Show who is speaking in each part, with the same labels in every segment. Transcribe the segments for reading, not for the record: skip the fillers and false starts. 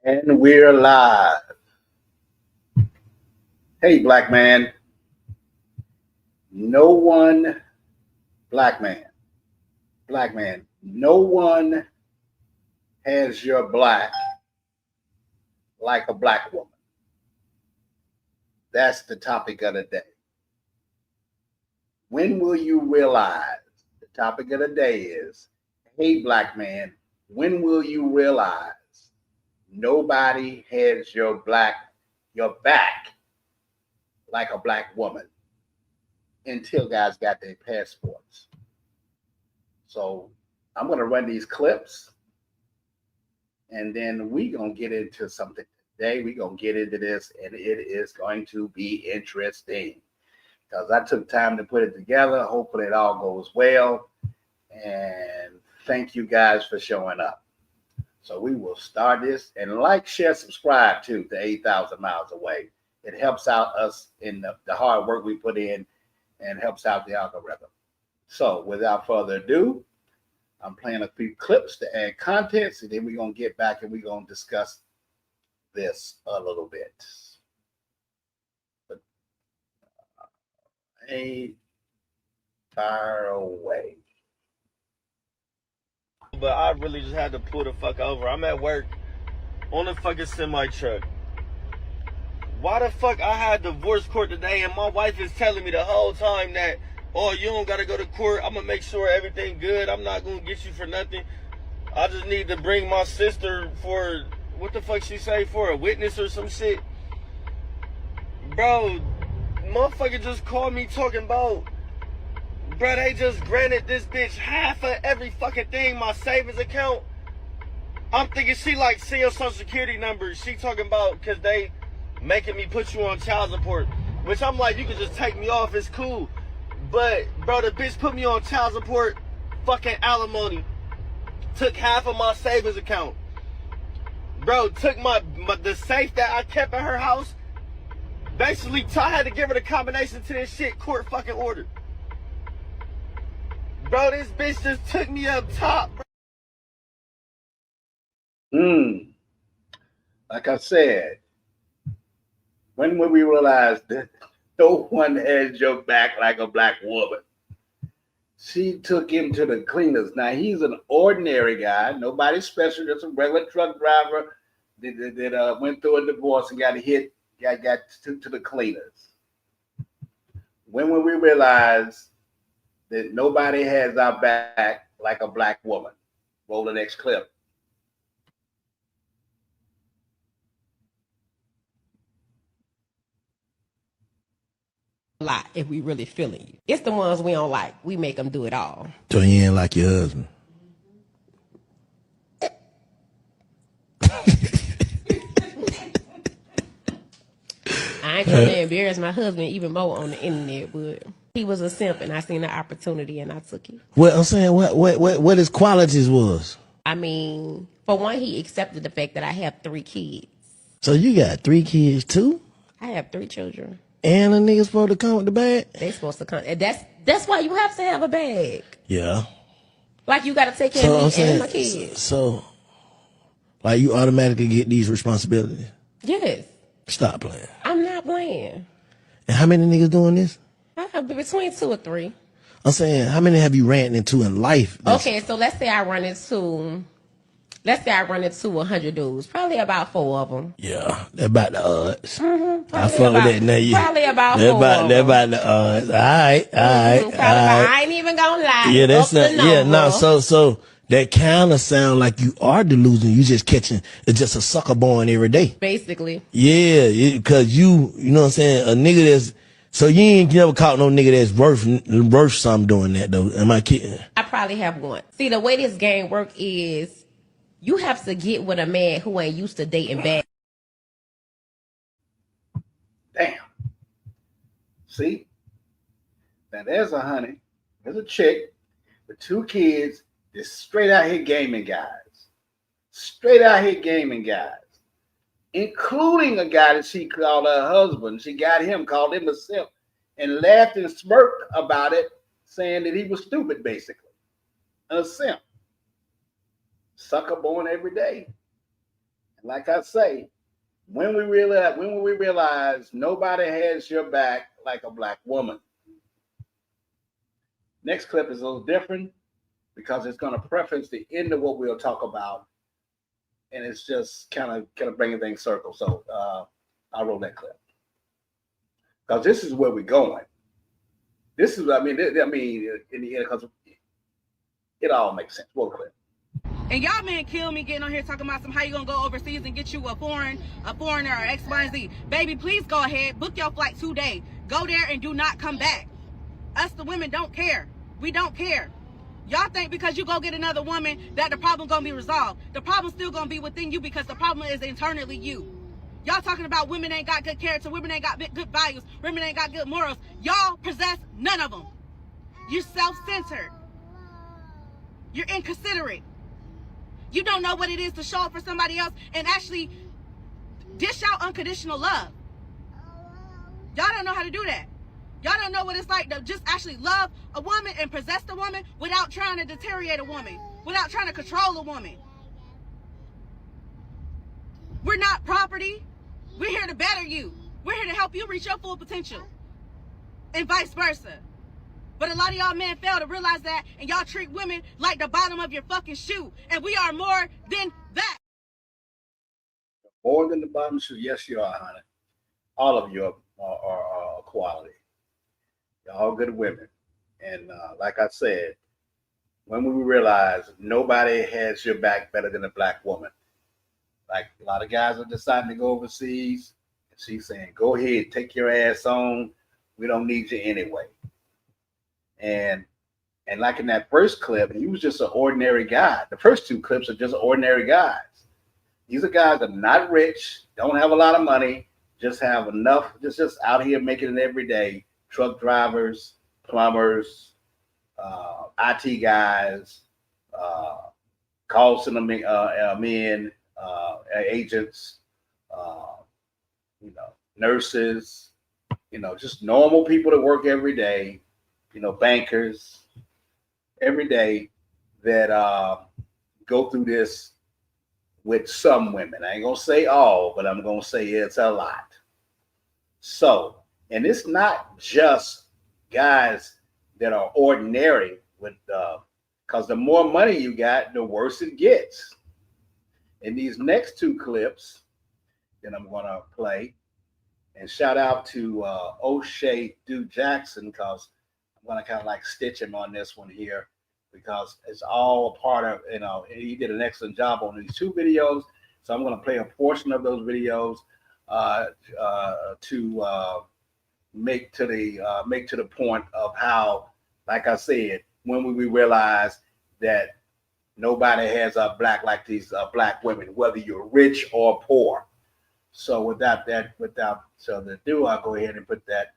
Speaker 1: And we're live. Hey, black man. No one, black man, no one has your black like a black woman. That's the topic of the day. When will you realize? The topic of the day is, hey, black man, when will you realize nobody has your back like a black woman until guys got their passports? So I'm going to run these clips and then we're going to get into something today. We're going to get into this and it is going to be interesting because I took time to put it together. Hopefully it all goes well. And thank you guys for showing up. So we will start this and like, share, subscribe to 8,000 miles away. It helps out us in the hard work we put in and helps out the algorithm. So without further ado, I'm playing a few clips to add content, and then we're going to get back and we're going to discuss this a little bit. But fire away.
Speaker 2: But I really just had to pull the fuck over. I'm at work on a fucking semi truck. Why the fuck I had divorce court today and my wife is telling me the whole time that, oh, you don't gotta go to court. I'm gonna make sure everything good. I'm not gonna get you for nothing. I just need to bring my sister for, what the fuck she say, for a witness or some shit. Bro, motherfucker just called me talking about, bro, they just granted this bitch half of every fucking thing, my savings account. I'm thinking she like see your social security number. She talking about because they making me put you on child support. Which I'm like, you can just take me off, it's cool. But, bro, the bitch put me on child support, fucking alimony. Took half of my savings account. Bro, took the safe that I kept at her house. Basically, I had to give her the combination to this shit court fucking order. Bro, this bitch just took me up top, bro.
Speaker 1: Like I said, when will we realize that no one has your back like a black woman? She took him to the cleaners. Now, he's an ordinary guy, nobody special, just a regular truck driver that went through a divorce and got to the cleaners. When will we realize that nobody has our back like a black woman? Roll the next clip.
Speaker 3: Lot if we really feeling you. It's the ones we don't like. We make them do it all.
Speaker 4: So you ain't like your husband?
Speaker 3: I ain't trying to embarrass my husband even more on the internet, but he was a simp and I seen the opportunity and I took it.
Speaker 4: Well, I'm saying what his qualities was.
Speaker 3: I mean, for one, he accepted the fact that I have 3 kids.
Speaker 4: So you got 3 kids too?
Speaker 3: I have 3 children.
Speaker 4: And a nigga supposed to come with the bag?
Speaker 3: They supposed to come. And that's why you have to have a bag.
Speaker 4: Yeah.
Speaker 3: Like you got to take care of me and my kids.
Speaker 4: So, like you automatically get these responsibilities?
Speaker 3: Yes.
Speaker 4: Stop playing.
Speaker 3: I'm not playing.
Speaker 4: And how many niggas doing this?
Speaker 3: I have between 2 or 3.
Speaker 4: I'm saying, how many have you ran into in life?
Speaker 3: Okay, so let's say I run into 100 dudes. Probably about 4 of them.
Speaker 4: Yeah, they're about the odds.
Speaker 3: I
Speaker 4: fuck with that now.
Speaker 3: Probably about 4 of them.
Speaker 4: They're about the odds. All right.
Speaker 3: I ain't even gonna lie.
Speaker 4: Yeah, that's not. Yeah, no. So that kind of sound like you are delusional. You just catching. It's just a sucker born every day.
Speaker 3: Basically.
Speaker 4: Yeah, because you know what I'm saying. A nigga that's so you ain't never caught no nigga that's worth something doing that though. Am I kidding?
Speaker 3: I probably have one. See, the way this game work is, you have to get with a man who ain't used to dating bad.
Speaker 1: Damn. See? Now there's a honey. There's a chick with 2 kids. That's straight out here gaming guys. Straight out here gaming guys. Including a guy that she called her husband. She got him, called him a simp, and laughed and smirked about it, saying that he was stupid, basically. A simp. Sucker born every day. And like I say, when we realize nobody has your back like a black woman. Next clip is a little different because it's going to preface the end of what we'll talk about, and it's just kind of bringing things circle. So I'll roll that clip because this is where we're going. This is, I mean, in the end, because it all makes sense. Roll the clip.
Speaker 5: And y'all men kill me getting on here talking about how you gonna go overseas and get you a foreigner or X, Y, and Z. Baby, please go ahead, book your flight today. Go there and do not come back. Us the women don't care. We don't care. Y'all think because you go get another woman that the problem gonna be resolved. The problem still gonna be within you because the problem is internally you. Y'all talking about women ain't got good character, women ain't got good values, women ain't got good morals. Y'all possess none of them. You're self-centered. You're inconsiderate. You don't know what it is to show up for somebody else and actually dish out unconditional love. Y'all don't know how to do that. Y'all don't know what it's like to just actually love a woman and possess the woman without trying to deteriorate a woman, without trying to control a woman. We're not property. We're here to better you. We're here to help you reach your full potential. And vice versa. But a lot of y'all men fail to realize that, and y'all treat women like the bottom of your fucking shoe. And we are more than that.
Speaker 1: More than the bottom shoe? Yes, you are, honey. All of you are quality. You're all good women. And like I said, when we realize nobody has your back better than a black woman. Like a lot of guys are deciding to go overseas. And she's saying, go ahead, take your ass on. We don't need you anyway. And like in that first clip, he was just an ordinary guy. The first two clips are just ordinary guys. These are guys that are not rich, don't have a lot of money, just have enough, just out here making it every day. Truck drivers, plumbers, IT guys, call center men, agents, nurses, just normal people that work every day. Bankers every day that go through this with some women. I ain't gonna say all, but I'm gonna say it's a lot. So, and it's not just guys that are ordinary with, because the more money you got, the worse it gets. In these next two clips that I'm gonna play, and shout out to O'Shea Du Jackson, because I'm gonna kind of like stitch him on this one here because it's all a part of, he did an excellent job on these two videos. So I'm gonna play a portion of those videos to make to the point of how, like I said, when we realize that nobody has a black like these black women, whether you're rich or poor. So without further ado, I'll go ahead and put that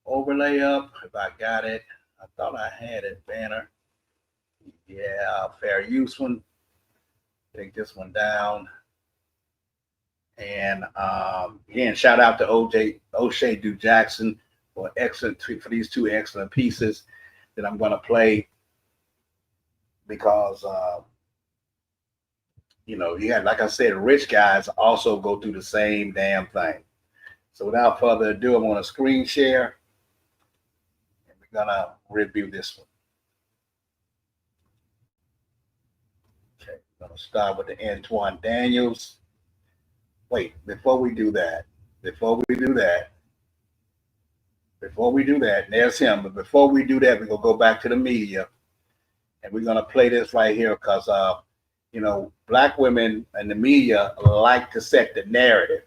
Speaker 1: overlay up if I got it. I thought I had it. Banner. Yeah, fair use one. Take this one down. And again, shout out to O'Shea Du Jackson for these two excellent pieces that I'm going to play because you had, like I said, rich guys also go through the same damn thing. So without further ado, I'm going to screen share. Gonna review this one. Okay, I'm gonna start with the Antoine Daniels. Wait, before we do that, there's him. But before we do that, we're gonna go back to the media, and we're gonna play this right here because black women and the media like to set the narrative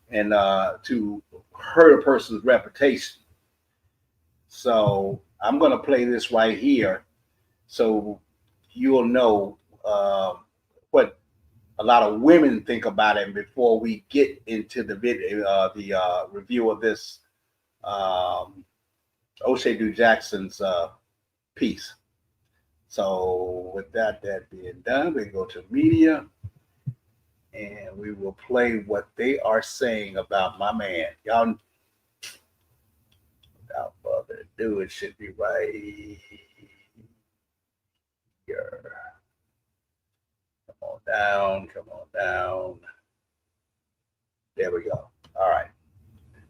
Speaker 1: and to hurt a person's reputation. So I'm going to play this right here so you'll know what a lot of women think about it before we get into the video, the review of this O'Shea Du Jackson's piece. So with that being done, we go to media and we will play what they are saying about my man. Y'all, without further ado, it should be right here. Come on down. Come on down. There we go. All right.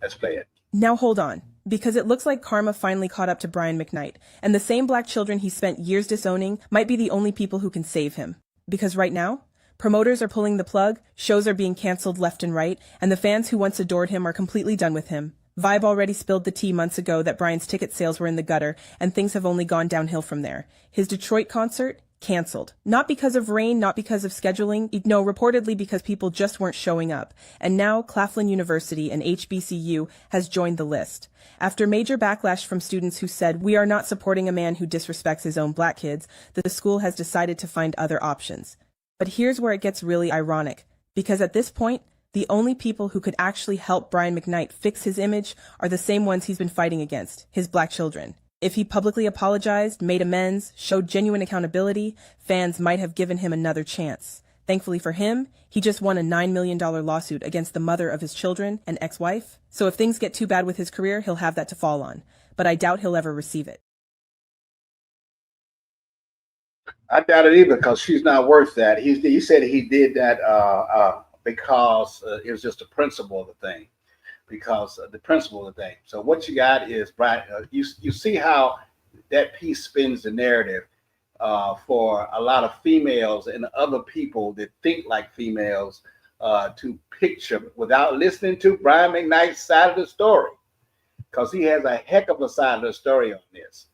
Speaker 1: Let's play it.
Speaker 6: Now hold on, because it looks like karma finally caught up to Brian McKnight, and the same black children he spent years disowning might be the only people who can save him. Because right now, promoters are pulling the plug, shows are being canceled left and right, and the fans who once adored him are completely done with him. Vibe already spilled the tea months ago that Brian's ticket sales were in the gutter, and things have only gone downhill from there. His Detroit concert? Canceled. Not because of rain, not because of scheduling, no, reportedly because people just weren't showing up. And now Claflin University and HBCU has joined the list. After major backlash from students who said, "We are not supporting a man who disrespects his own black kids," the school has decided to find other options. But here's where it gets really ironic, because at this point, the only people who could actually help Brian McKnight fix his image are the same ones he's been fighting against, his black children. If he publicly apologized, made amends, showed genuine accountability, fans might have given him another chance. Thankfully for him, he just won a $9 million lawsuit against the mother of his children and ex-wife, so if things get too bad with his career, he'll have that to fall on. But I doubt he'll ever receive it.
Speaker 1: I doubt it either, because she's not worth that. He said he did that because it was just the principle of the thing. Because the principle of the thing. So what you got is, Brian, you see how that piece spins the narrative for a lot of females and other people that think like females to picture without listening to Brian McKnight's side of the story, because he has a heck of a side of the story on this.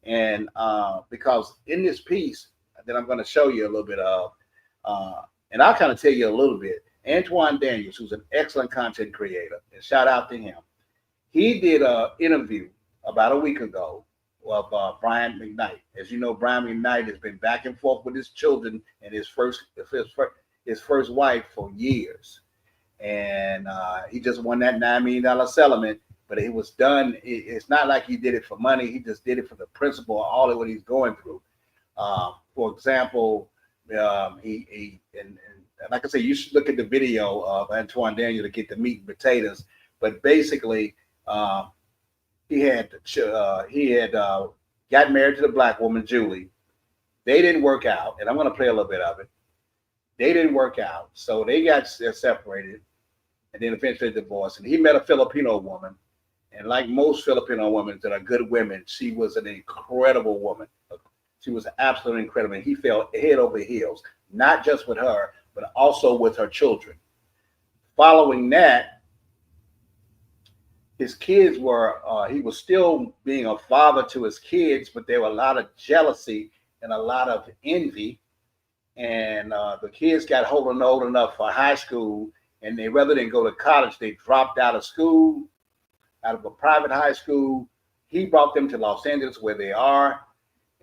Speaker 1: And because in this piece that I'm going to show you a little bit of, and I'll kind of tell you a little bit, Antoine Daniels, who's an excellent content creator, and shout out to him. He did an interview about a week ago of Brian McKnight. As you know, Brian McKnight has been back and forth with his children and his first wife for years. And he just won that $9 million settlement, but it was done. It's not like he did it for money. He just did it for the principle of all of what he's going through. For example, and like I say, you should look at the video of Antoine Daniel to get the meat and potatoes. But basically, he had got married to the black woman, Julie. They didn't work out, and I'm going to play a little bit of it. They didn't work out, so they got separated, and then eventually divorced. And he met a Filipino woman, and like most Filipino women that are good women, she was an incredible woman. She was absolutely incredible. And he fell head over heels, not just with her, but also with her children. Following that, his kids were, he was still being a father to his kids, but there were a lot of jealousy and a lot of envy. And the kids got old enough for high school, and they, rather than go to college, they dropped out of school, out of a private high school. He brought them to Los Angeles, where they are,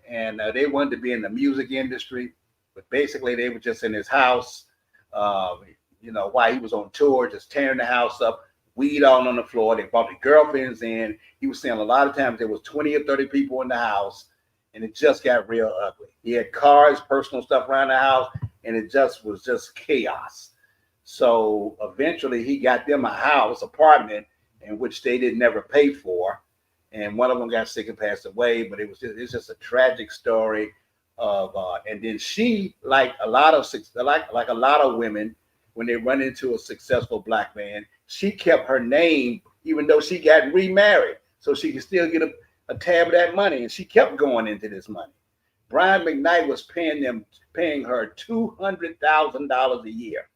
Speaker 1: and they wanted to be in the music industry. But basically, they were just in his house, while he was on tour, just tearing the house up, weed all on the floor. They brought the girlfriends in. He was saying a lot of times there was 20 or 30 people in the house, and it just got real ugly. He had cars, personal stuff around the house, and it just was just chaos. So eventually, he got them a apartment, in which they didn't never pay for, and one of them got sick and passed away. But it's just a tragic story. And then she, like a lot of women, when they run into a successful black man, she kept her name even though she got remarried, so she could still get a tab of that money, and she kept going into this money. Brian McKnight was paying her $200,000 a year.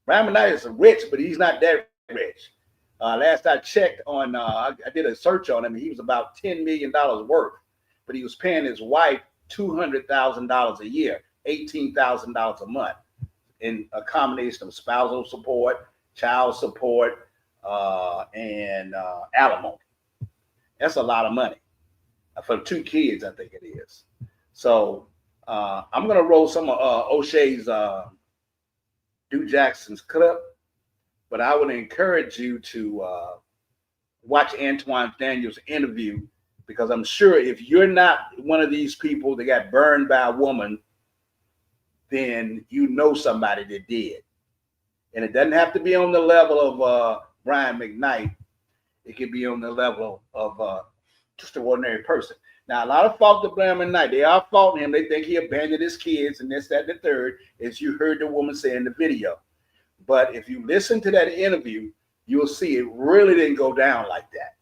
Speaker 1: Brian McKnight is rich, but he's not that rich. Last I checked on, I did a search on him, and he was about $10 million worth, but he was paying his wife $200,000 a year, $18,000 a month, in a combination of spousal support, child support, and alimony. That's a lot of money for 2 kids, I think it is. So I'm gonna roll some of O'Shea's Duke Jackson's clip, but I would encourage you to watch Antoine Daniels' interview, because I'm sure if you're not one of these people that got burned by a woman, then you know somebody that did. And it doesn't have to be on the level of Brian McKnight. It could be on the level of just an ordinary person. Now, a lot of fault to Brian McKnight. They are faulting him. They think he abandoned his kids and this, that, and the third, as you heard the woman say in the video. But if you listen to that interview, you'll see it really didn't go down like that.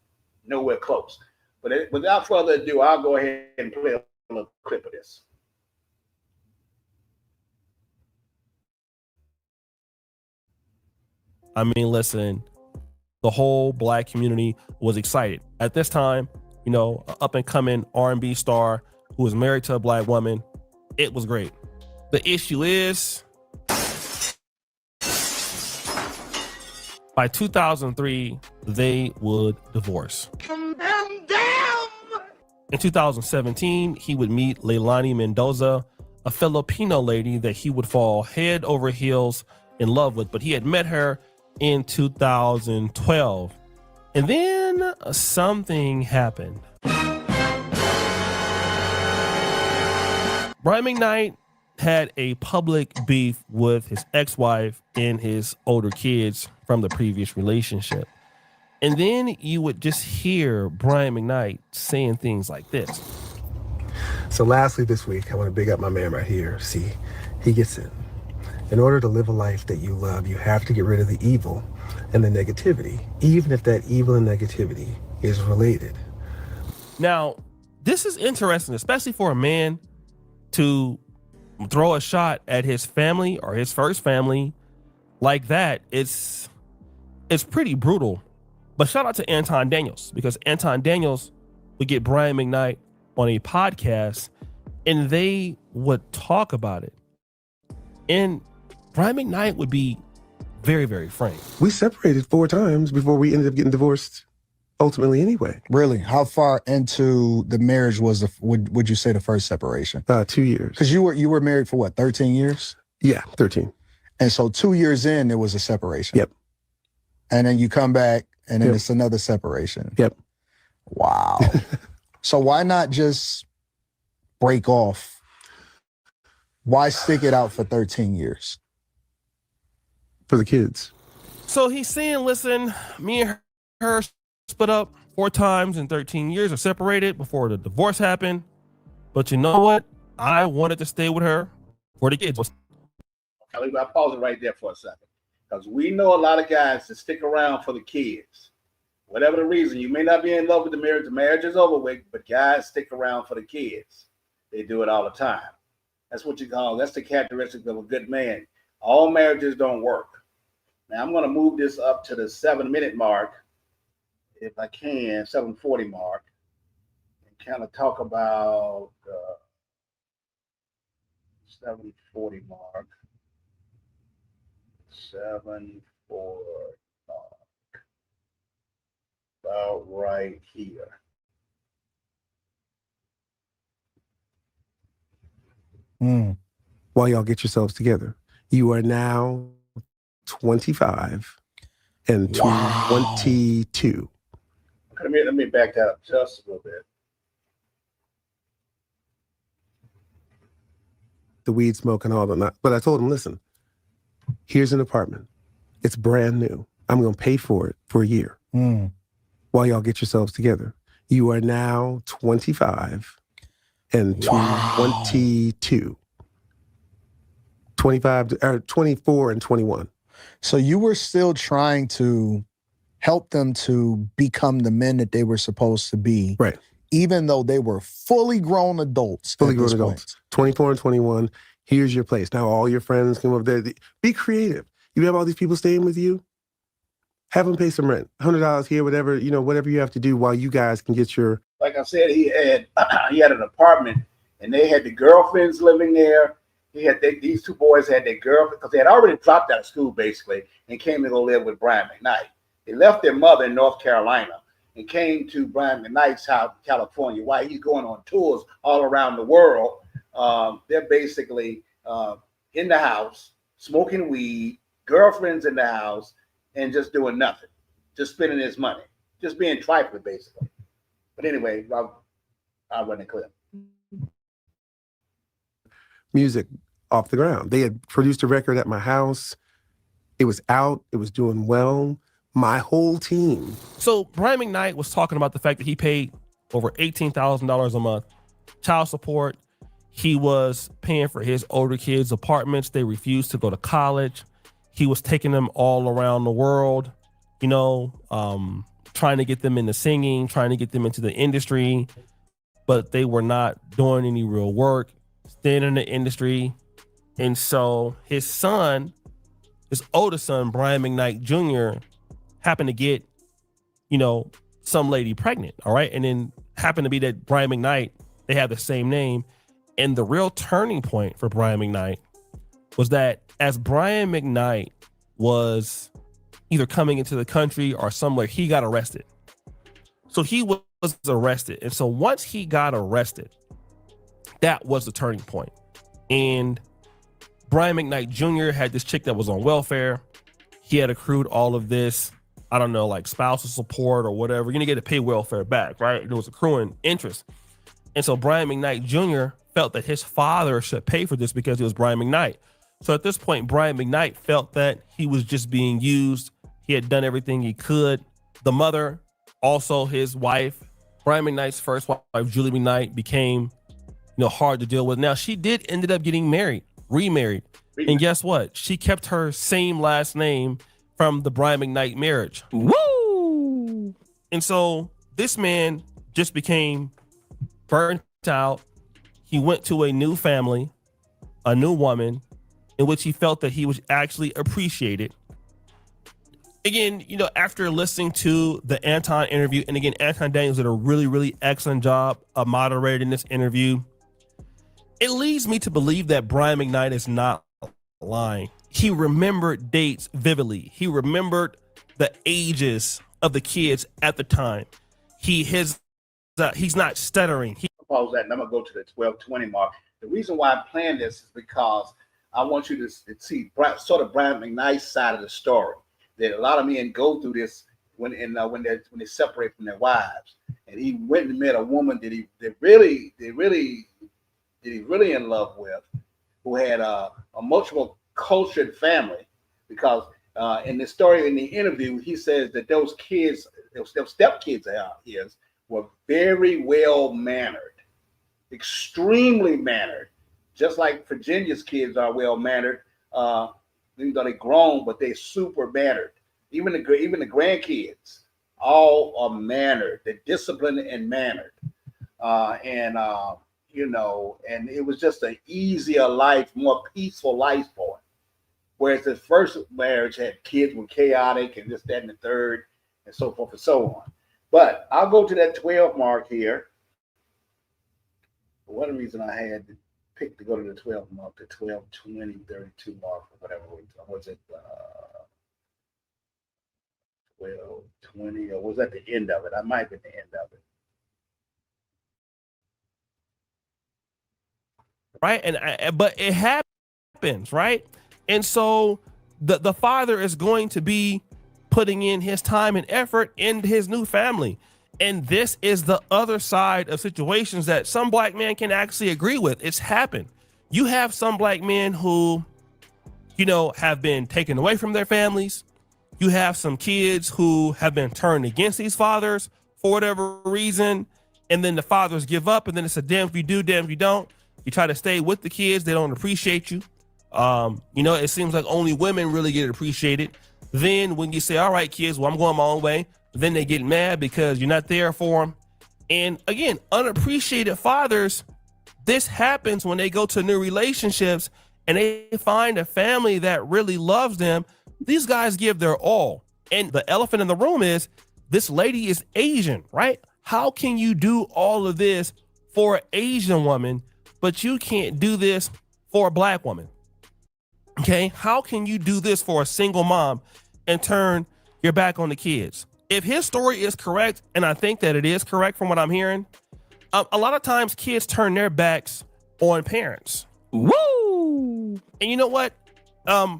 Speaker 1: Nowhere close. But without further ado, I'll go ahead and play a little clip of this.
Speaker 7: I mean, listen, the whole black community was excited. At this time, you know, an up-and-coming R&B star who was married to a black woman, it was great. The issue is, by 2003, they would divorce. In 2017, he would meet Leilani Mendoza, a Filipino lady that he would fall head over heels in love with, but he had met her in 2012. And then something happened. Brian McKnight had a public beef with his ex-wife and his older kids from the previous relationship. And then you would just hear Brian McKnight saying things like this.
Speaker 8: So lastly this week, I want to big up my man right here. See, he gets it. In order to live a life that you love, you have to get rid of the evil and the negativity, even if that evil and negativity is related.
Speaker 7: Now, this is interesting, especially for a man to throw a shot at his family or his first family like that. It's pretty brutal. But shout out to Anton Daniels, because Anton Daniels would get Brian McKnight on a podcast and they would talk about it. And Brian McKnight would be very, very frank.
Speaker 8: We separated 4 times before we ended up getting divorced ultimately anyway.
Speaker 9: Really? How far into the marriage was would you say the first separation?
Speaker 8: 2 years.
Speaker 9: Because you were married for what, 13 years?
Speaker 8: Yeah, 13.
Speaker 9: And so 2 years in, there was a separation.
Speaker 8: Yep.
Speaker 9: And then you come back and then
Speaker 8: Yep.
Speaker 9: it's another separation.
Speaker 8: Yep.
Speaker 9: Wow. So why not just break off? Why stick it out for 13 years?
Speaker 8: For the kids.
Speaker 7: So he's saying, listen, me and her split up 4 times in 13 years, or separated before the divorce happened. But you know what? I wanted to stay with her for the kids.
Speaker 1: I'll pause it right there for a second. Because we know a lot of guys that stick around for the kids. Whatever the reason, you may not be in love with the marriage is over with, but guys stick around for the kids. They do it all the time. That's what you call, that's the characteristic of a good man. All marriages don't work. Now I'm going to move this up to the 7-minute mark, if I can, 7:40 mark, and kind of talk about 7:40 mark. 7:40 mark. About right here.
Speaker 8: While y'all get yourselves together. You are now 25 and 22.
Speaker 1: Okay, let me back that up just a little bit.
Speaker 8: The weed smoke and all that. But I told him, listen, here's an apartment. It's brand new. I'm going to pay for it for a year while y'all get yourselves together. You are now 25 and 22. 25 or 24 and 21.
Speaker 9: So you were still trying to help them to become the men that they were supposed to be.
Speaker 8: Right.
Speaker 9: Even though they were fully grown adults.
Speaker 8: Fully grown adults. 24 and 21. Here's your place. Now all your friends come up there. Be creative. You have all these people staying with you. Have them pay some rent. $100 here, whatever, whatever you have to do while you guys can get your.
Speaker 1: Like I said, he had an apartment and they had the girlfriends living there. These 2 boys had their girlfriend, because they had already dropped out of school basically and came to go live with Brian McKnight. They left their mother in North Carolina and came to Brian McKnight's house in California while he's going on tours all around the world. They're basically in the house, smoking weed, girlfriends in the house, and just doing nothing, just spending his money, just being trifling basically. But anyway, I'll run the clip.
Speaker 8: Music off the ground. They had produced a record at my house. It was out. It was doing well. My whole team.
Speaker 7: So Brian McKnight was talking about the fact that he paid over $18,000 a month. Child support. He was paying for his older kids' apartments. They refused to go to college. He was taking them all around the world, you know, trying to get them into singing, trying to get them into the industry, but they were not doing any real work, staying in the industry. And so his son, his oldest son, Brian McKnight Jr., happened to get, you know, some lady pregnant. All right. And then happened to be that Brian McKnight, they have the same name. And the real turning point for Brian McKnight was that as Brian McKnight was either coming into the country or somewhere, he got arrested. So he was arrested. And so once he got arrested, that was the turning point. And Brian McKnight Jr. had this chick that was on welfare. He had accrued all of this, I don't know, like spousal support or whatever. You're going to get to pay welfare back, right? It was accruing interest. And so Brian McKnight Jr. felt that his father should pay for this because he was Brian McKnight. So at this point, Brian McKnight felt that he was just being used. He had done everything he could. The mother, also his wife, Brian McKnight's first wife, Julie McKnight, became, hard to deal with. Now, she did ended up getting remarried. And guess what? She kept her same last name from the Brian McKnight marriage. Woo! And so this man just became burnt out. He went to a new family, a new woman, in which he felt that he was actually appreciated. Again, after listening to the Anton interview, and again, Anton Daniels did a really, really excellent job of moderating this interview. It leads me to believe that Brian McKnight is not lying. He remembered dates vividly. He remembered the ages of the kids at the time. He's not stuttering.
Speaker 1: Pause that, and I'm gonna go to the 12:20 mark. The reason why I'm playing this is because I want you to see sort of Brian McKnight's side of the story. That a lot of men go through this when they separate from their wives. And he went and met a woman that he really in love with, who had a multiple cultured family. Because in the story, in the interview, he says that those kids, those stepkids of his, were very well mannered, extremely mannered, just like Virginia's kids are well mannered. Even though they're grown, but they're super mannered. Even the grandkids, all are mannered. They're disciplined and mannered. And it was just an easier life, more peaceful life for him. Whereas his first marriage had kids were chaotic and this, that, and the third, and so forth and so on. But I'll go to that 12 mark here. For one reason I had to pick to go to the 12 mark, the 12, 20, 32 mark, or whatever. Was it 12, 20, or was that the end of it? I might have been the end of it.
Speaker 7: Right. But it happens, right? And so the father is going to be putting in his time and effort in his new family. And this is the other side of situations that some black men can actually agree with. It's happened. You have some black men who, have been taken away from their families. You have some kids who have been turned against these fathers for whatever reason. And then the fathers give up. And then it's a damn if you do, damn if you don't. You try to stay with the kids. They don't appreciate you. It seems like only women really get appreciated. Then when you say, all right, kids, well, I'm going my own way. Then they get mad because you're not there for them. And again, unappreciated fathers, this happens when they go to new relationships and they find a family that really loves them. These guys give their all. And the elephant in the room is this lady is Asian, right? How can you do all of this for an Asian woman, but you can't do this for a black woman? Okay, how can you do this for a single mom and turn your back on the kids? If his story is correct, and I think that it is correct from what I'm hearing, a lot of times kids turn their backs on parents. Woo! And you know what? I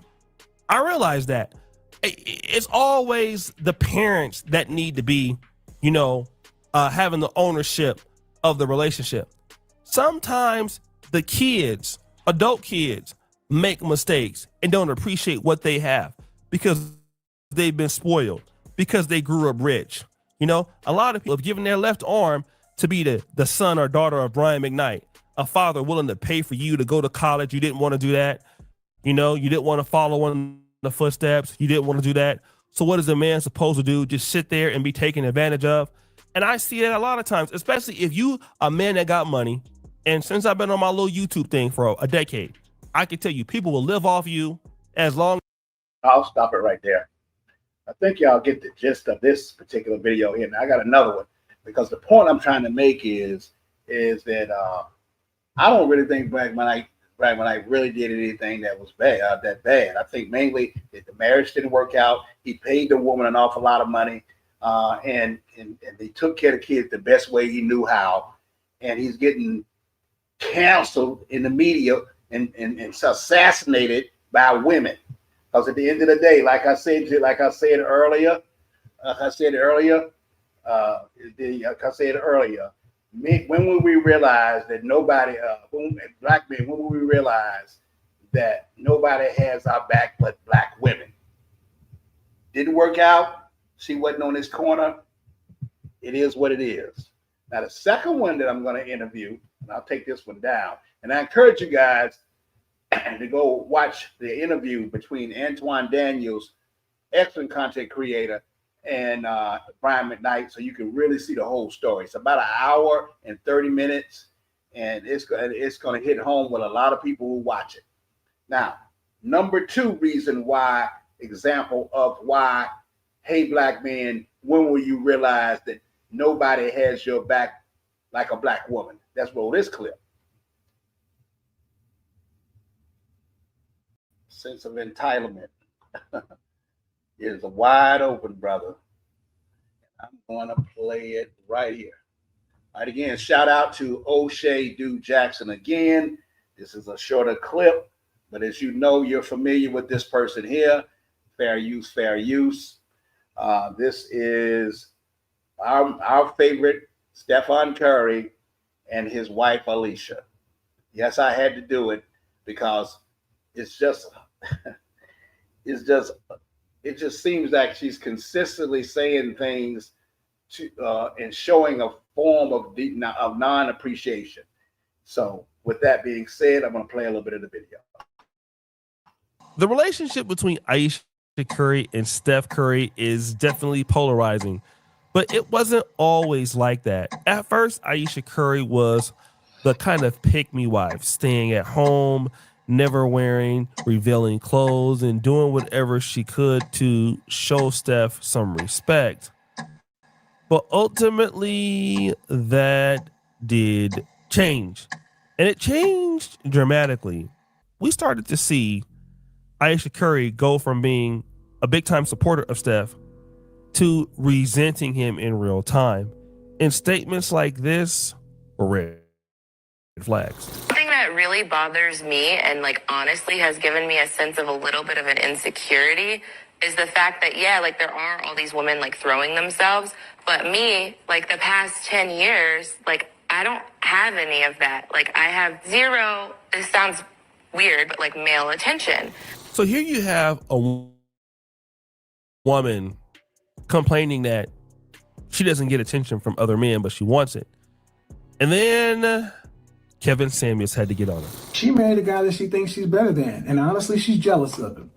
Speaker 7: realize that it's always the parents that need to be, having the ownership of the relationship. Sometimes the kids, adult kids, make mistakes and don't appreciate what they have because they've been spoiled, because they grew up rich. A lot of people have given their left arm to be the son or daughter of Brian McKnight, a father willing to pay for you to go to college. You didn't want to do that. You know, you didn't want to follow in the footsteps. You didn't want to do that. So what is a man supposed to do? Just sit there and be taken advantage of? And I see that a lot of times, especially if you a man that got money. And since I've been on my little YouTube thing for a decade, I can tell you people will live off you as long.
Speaker 1: I'll stop it right there. I think y'all get the gist of this particular video here. Now I got another one, because the point I'm trying to make is that I don't really think Brad McKnight really did anything that was bad. I think mainly that the marriage didn't work out. He paid the woman an awful lot of money, and they took care of the kids the best way he knew how. And he's getting canceled in the media and assassinated by women. Because at the end of the day, like I said earlier, when will we realize that nobody, black men, when will we realize that nobody has our back but black women? Didn't work out. She wasn't on this corner. It is what it is. Now, the second one that I'm going to interview, and I'll take this one down, and I encourage you guys to go watch the interview between Antoine Daniels, excellent content creator, and Brian McKnight, so you can really see the whole story. It's about an hour and 30 minutes, and it's going to hit home with a lot of people who watch it. Now, number two reason why, example of why, hey, black men, when will you realize that nobody has your back like a black woman? Let's roll this clip. Sense of entitlement is wide open, brother. I'm going to play it right here. All right, again, shout out to O'Shea Dude Jackson again. This is a shorter clip, but as you know, you're familiar with this person here. Fair use, fair use. This is our favorite Stephen Curry and his wife, Alicia. Yes, I had to do it because it just seems like she's consistently saying things and showing a form of non-appreciation. So with that being said, I'm going to play a little bit of the video.
Speaker 7: The relationship between Ayesha Curry and Steph Curry is definitely polarizing, but it wasn't always like that. At first, Ayesha Curry was the kind of pick-me wife, staying at home, never wearing revealing clothes, and doing whatever she could to show Steph some respect. But ultimately, that did change. And it changed dramatically. We started to see Ayesha Curry go from being a big-time supporter of Steph to resenting him in real time. And statements like this were red flags.
Speaker 10: Something that really bothers me and like honestly has given me a sense of a little bit of an insecurity is the fact that, yeah, like there are all these women like throwing themselves, but me, like the past 10 years, like I don't have any of that. Like I have zero, this sounds weird, but like male attention.
Speaker 7: So here you have a woman complaining that she doesn't get attention from other men, but she wants it. And then Kevin Samuels had to get on her.
Speaker 11: She married a guy that she thinks she's better than. And honestly, she's jealous of him.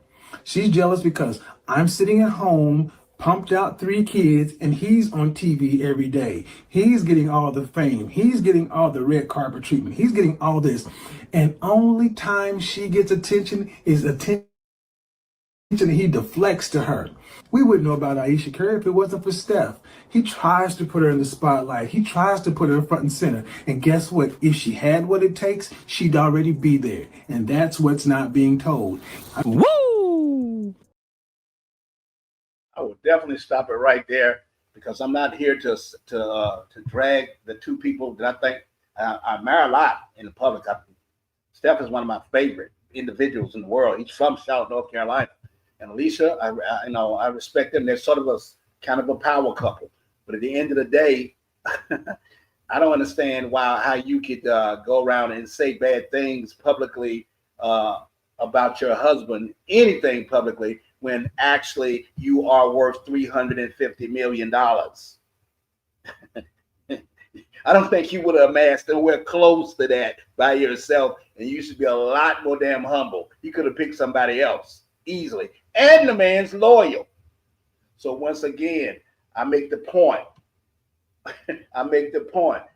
Speaker 11: She's jealous because I'm sitting at home, pumped out 3 kids, and he's on TV every day. He's getting all the fame. He's getting all the red carpet treatment. He's getting all this. And only time she gets attention is attention that he deflects to her. We wouldn't know about Ayesha Curry if it wasn't for Steph. He tries to put her in the spotlight. He tries to put her in front and center. And guess what? If she had what it takes, she'd already be there. And that's what's not being told.
Speaker 7: Woo!
Speaker 1: I would definitely stop it right there, because I'm not here to drag the two people that I think I admire a lot in the public. Steph is one of my favorite individuals in the world. He's from Charlotte, North Carolina. And Alicia, I respect them. They're sort of a power couple. But at the end of the day, I don't understand how you could go around and say bad things publicly about your husband, anything publicly, when actually you are worth $350 million. I don't think you would have amassed nowhere close to that by yourself, and you should be a lot more damn humble. You could have picked somebody else easily, and the man's loyal. So once again, I make the point.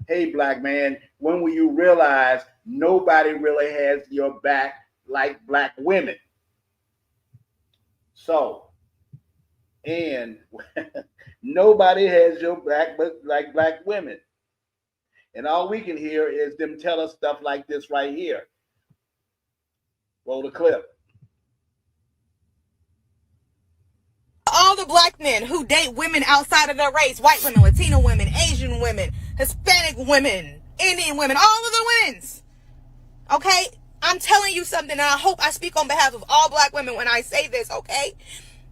Speaker 1: Hey, black man, when will you realize nobody really has your back like black women? So, and nobody has your back but like black women. And all we can hear is them tell us stuff like this right here. Roll the clip.
Speaker 5: All the black men who date women outside of their race, white women, Latino women, Asian women, Hispanic women, Indian women, all of the women's. Okay? I'm telling you something, and I hope I speak on behalf of all black women when I say this, okay?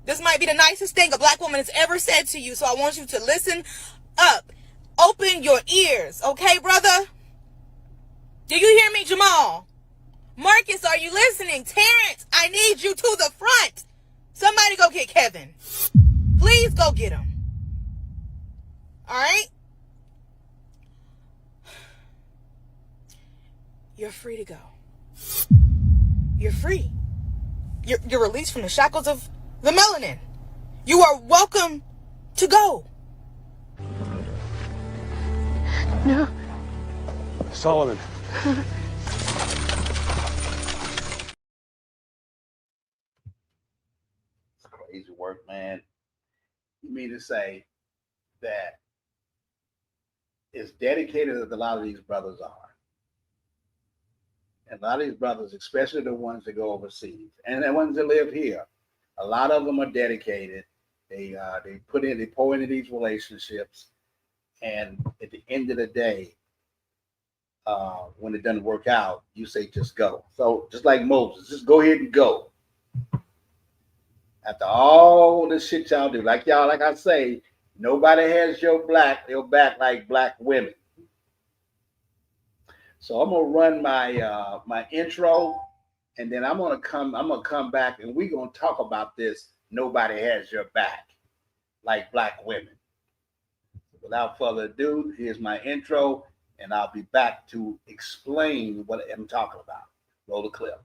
Speaker 5: This might be the nicest thing a black woman has ever said to you, so I want you to listen up. Open your ears, okay, brother? Do you hear me, Jamal? Marcus, are you listening? Terrence, I need you to the front. Somebody go get Kevin. Please go get him. All right? You're free to go. You're free. You're released from the shackles of the melanin. You are welcome to go.
Speaker 12: No.
Speaker 13: Solomon.
Speaker 1: It's crazy work, man. You mean to say that as dedicated as a lot of these brothers are, and a lot of these brothers, especially the ones that go overseas and the ones that live here, a lot of them are dedicated. They pour into these relationships, and at the end of the day, when it doesn't work out, you say just go. So just like Moses, just go ahead and go. After all the shit y'all do, like I say, nobody has your back like black women. So I'm gonna run my my intro, and then I'm gonna come back, and we're gonna talk about this. Nobody has your back like black women. Without further ado, here's my intro, and I'll be back to explain what I'm talking about. Roll the clip.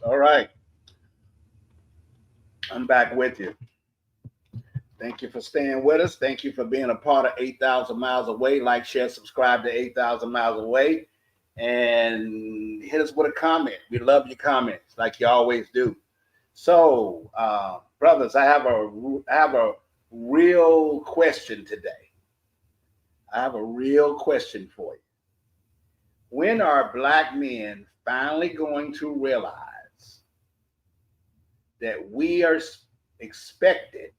Speaker 1: All right. I'm back with you. Thank you for staying with us. Thank you for being a part of 8,000 Miles Away. Like, share, subscribe to 8,000 Miles Away. And hit us with a comment. We love your comments like you always do. So, brothers, I have a real question today. I have a real question for you. When are black men finally going to realize that we are expected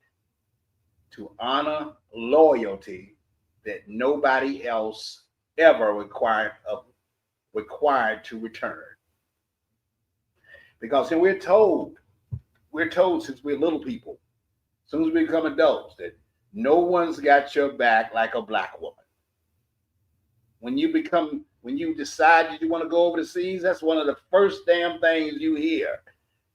Speaker 1: to honor loyalty that nobody else ever required to return? Because we're told since we're little people, as soon as we become adults, that no one's got your back like a black woman. When you decide that you want to go over the seas, that's one of the first damn things you hear.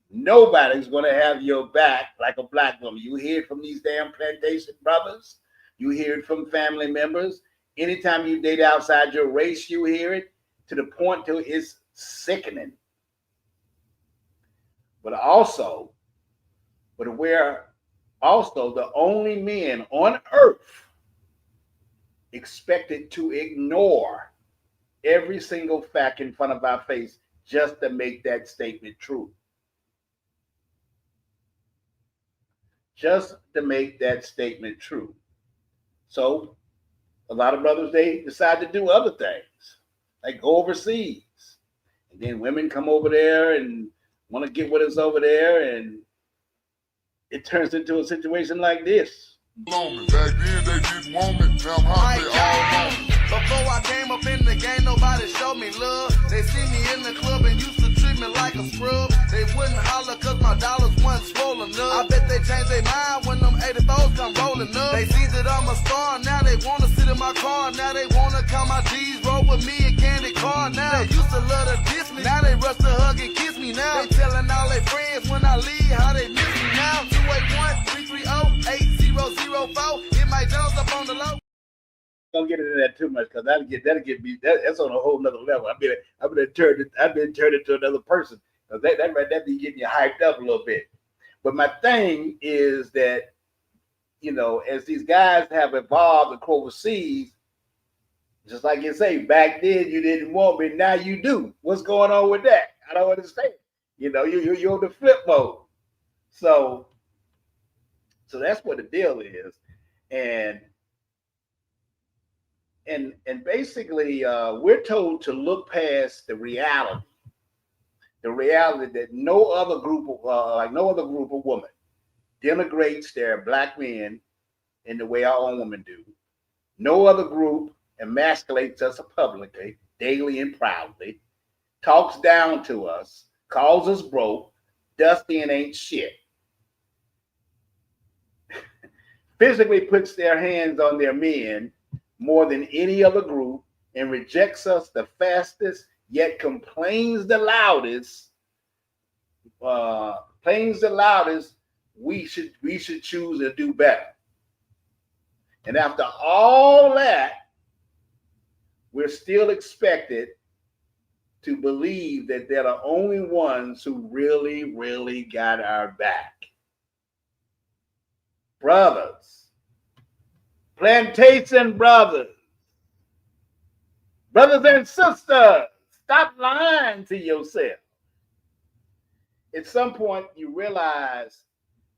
Speaker 1: Nobody's going to have your back like a black woman. You hear it from these damn plantation brothers. You hear it from family members. Anytime you date outside your race, you hear it, to the point till it's sickening. But we're also the only men on earth expected to ignore every single fact in front of our face just to make that statement true. Just to make that statement true. So a lot of brothers, they decide to do other things, like go overseas. And then women come over there and want to get with us over there, and it turns into a situation like this.
Speaker 12: Back then they didn't want it, now I'm they all want it. Before I came up in the game, nobody showed me love. They see me in the club and used to treat me like a scrub. They wouldn't holler cause my dollars wasn't swollen up. I bet they changed their mind when them 84s come rolling up. They see that I'm a star, now they wanna sit in my car. Now they wanna count my G's, roll with me and candy car. Now they used to love to diss me, now they rush to hug and kiss me now. They telling all their friends when I leave how they miss me now. 281-330-8004, hit Mike Jones up on the low.
Speaker 1: Don't get into that too much, because that'll get me. That's on a whole nother level. I've been turned into another person, because that be getting you hyped up a little bit. But my thing is that, as these guys have evolved and go overseas, just like you say, back then you didn't want me, now you do. What's going on with that? I don't understand. You're on the flip mode. So that's what the deal is, and basically we're told to look past the reality that no other group of women denigrates their black men in the way our own women do. No other group emasculates us publicly, daily and proudly, talks down to us, calls us broke, dusty and ain't shit. Physically puts their hands on their men more than any other group, and rejects us the fastest, yet complains the loudest. We should choose to do better. And after all that, we're still expected to believe that they're the only ones who really, really got our back. Brothers, plantation brothers and sisters, stop lying to yourself. At some point, you realize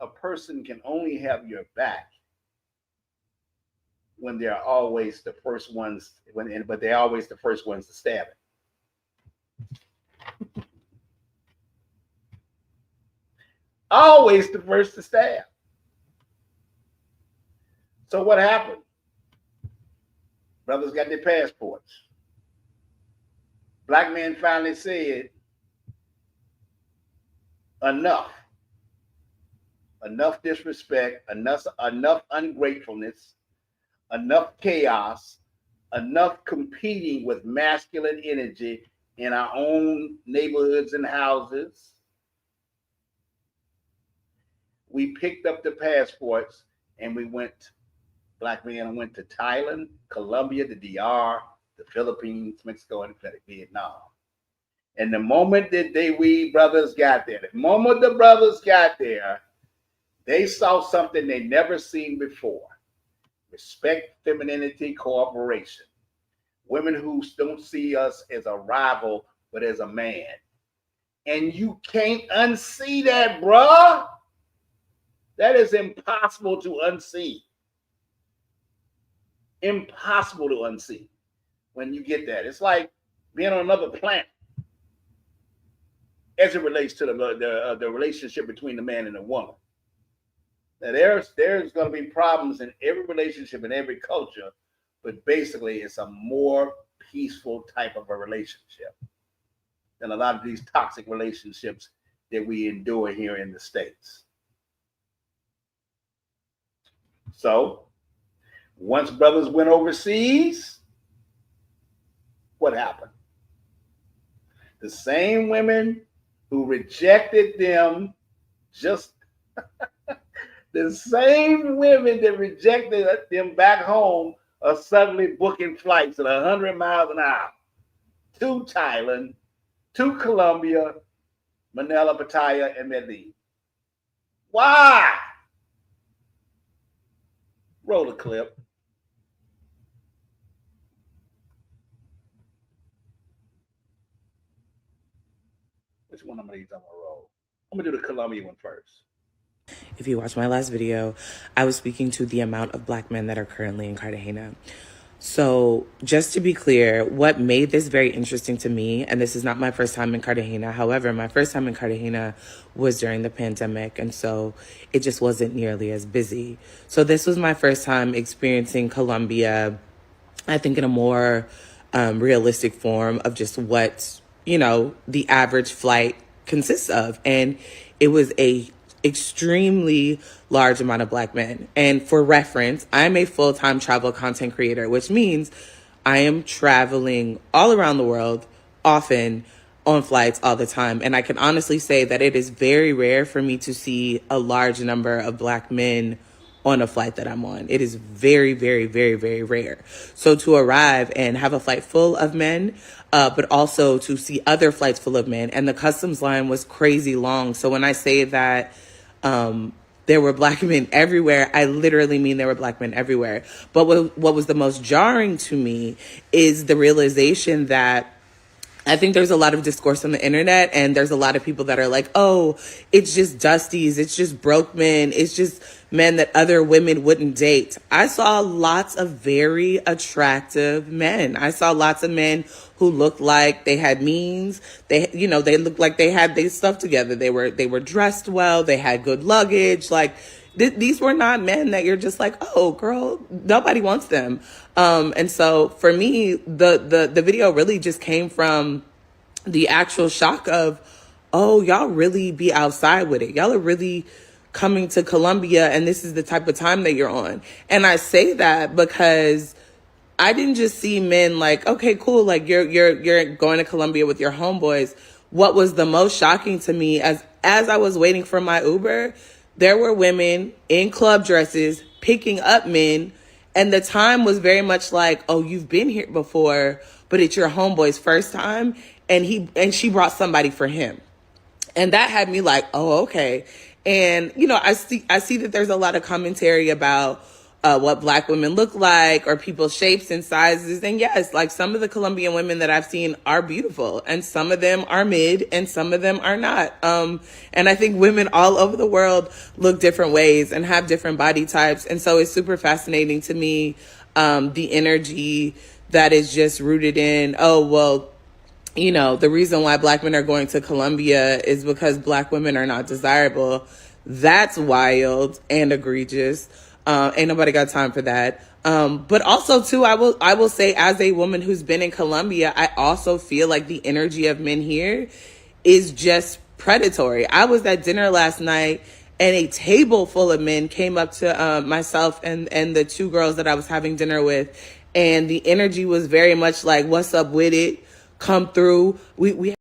Speaker 1: a person can only have your back when they're always the first ones, but they're always the first ones to stab it. Always the first to stab. So what happened? Brothers got their passports. Black men finally said, enough. Enough disrespect, enough ungratefulness, enough chaos, enough competing with masculine energy in our own neighborhoods and houses. We picked up the passports and we went. Black men went to Thailand, Colombia, the DR, the Philippines, Mexico, and Vietnam. And the moment that we brothers got there, they saw something they never seen before. Respect, femininity, cooperation. Women who don't see us as a rival, but as a man. And you can't unsee that, bruh. That is impossible to unsee. Impossible to unsee when you get that. It's like being on another planet as it relates to the relationship between the man and the woman. Now, there's going to be problems in every relationship in every culture, but basically it's a more peaceful type of a relationship than a lot of these toxic relationships that we endure here in the States. So, once brothers went overseas, what happened? The same women who rejected them, just the same women that rejected them back home are suddenly booking flights at 100 miles an hour to Thailand, to Colombia, Manila, Pattaya, and Medellin. Why? Roll the clip. Which one I'm gonna use on my roll? I'm gonna do the Colombia one first.
Speaker 14: If you watched my last video, I was speaking to the amount of black men that are currently in Cartagena. So just to be clear, what made this very interesting to me, and this is not my first time in Cartagena. However, my first time in Cartagena was during the pandemic. And so it just wasn't nearly as busy. So this was my first time experiencing Colombia, I think in a more realistic form of just what, the average flight consists of. And it was a extremely large amount of black men. And for reference, I'm a full-time travel content creator, which means I am traveling all around the world, often on flights all the time. And I can honestly say that it is very rare for me to see a large number of black men on a flight that I'm on. It is very, very, very, very rare. So to arrive and have a flight full of men, but also to see other flights full of men, and the customs line was crazy long. So when I say that there were black men everywhere, I literally mean there were black men everywhere. But what was the most jarring to me is the realization that I think there's a lot of discourse on the internet, and there's a lot of people that are like, oh, it's just dusties, it's just broke men, it's just men that other women wouldn't date. I saw lots of very attractive men. I saw lots of men who looked like they had means. They looked like they had their stuff together. They were dressed well. They had good luggage. Like these were not men that you're just like, oh, girl, nobody wants them. And so for me, the video really just came from the actual shock of, oh, y'all really be outside with it. Y'all are really coming to Colombia, and this is the type of time that you're on. And I say that because I didn't just see men like, okay, cool, like you're going to Colombia with your homeboys. What was the most shocking to me as I was waiting for my Uber, there were women in club dresses picking up men, and the time was very much like, oh, you've been here before, but it's your homeboy's first time, and she brought somebody for him. And that had me like, oh, okay. And, I see that there's a lot of commentary about what black women look like, or people's shapes and sizes. And yes, like some of the Colombian women that I've seen are beautiful, and some of them are mid and some of them are not. And I think women all over the world look different ways and have different body types. And so it's super fascinating to me, the energy that is just rooted in, oh, well, the reason why black men are going to Colombia is because black women are not desirable. That's wild and egregious. Ain't nobody got time for that. But also too, I will say, as a woman who's been in Colombia, I also feel like the energy of men here is just predatory. I was at dinner last night, and a table full of men came up to myself and the two girls that I was having dinner with, and the energy was very much like, what's up with it? Come through. We leave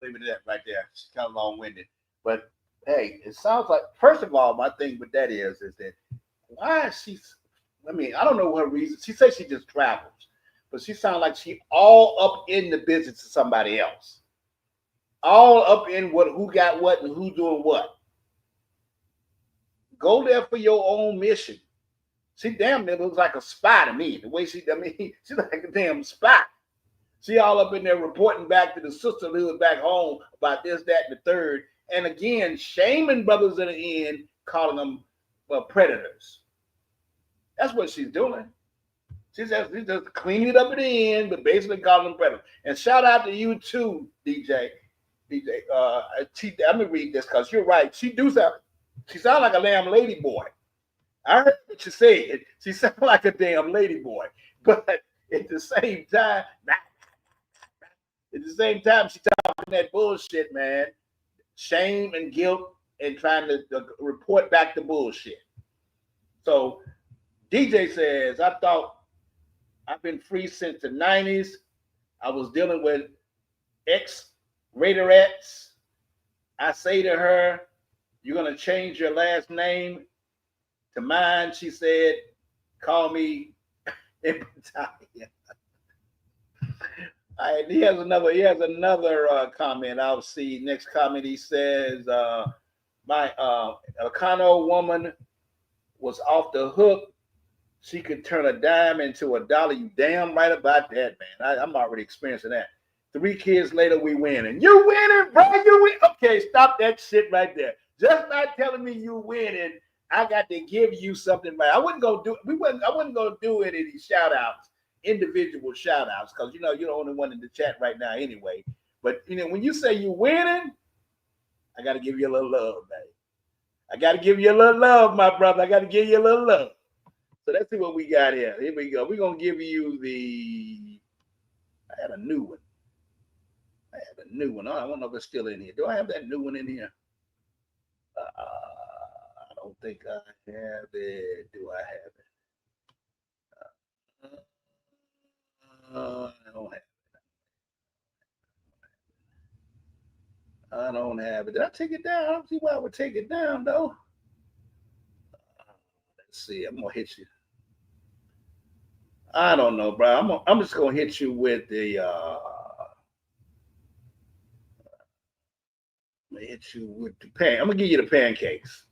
Speaker 1: it at that right there. She's kind of long-winded, but hey, it sounds like, first of all, my thing with that is that why is she? I mean, I don't know her reason. She says she just travels, but she sounds like she all up in the business of somebody else, all up in who got what and who's doing what. Go there for your own mission. She damn near looks like a spy to me. The way she's like a damn spy. She all up in there reporting back to the sisterhood back home about this, that, and the third. And again, shaming brothers in the end, calling them predators. That's what she's doing. She's just cleaning it up at the end, but basically calling them predators. And shout out to you too, DJ. Let me read this because you're right. She sound like a damn lady boy. I heard what you said. She sounds like a damn lady boy. But at the same time, she's talking that bullshit, man. Shame and guilt and trying to report back the bullshit. So DJ says, I thought I've been free since the 90s. I was dealing with ex-raderettes. I say to her, you're going to change your last name to mine. She said, call me Italia. All right, he has another comment. I'll see. Next comment, he says, my Kano woman was off the hook. She could turn a dime into a dollar. You damn right about that, man. I'm already experiencing that. 3 kids later, we winning. You winning, bro. You win. Okay, stop that shit right there. Just not telling me you winning. I got to give you something right. I wouldn't go do any shout outs, individual shout outs, because you're the only one in the chat right now anyway. But when you say you winning, I got to give you a little love, baby. I got to give you a little love, my brother. I got to give you a little love. So let's see what we got here. Here we go. We're going to give you I had a new one. I don't know if it's still in here. Do I have that new one in here? I don't think I have it. Do I have it? I don't have it. I don't have it. Did I take it down? I don't see why I would take it down, though. Let's see. I'm going to hit you. I don't know, bro. I'm just going to hit you with the... I'm going to hit you with the I'm going to give you the pancakes.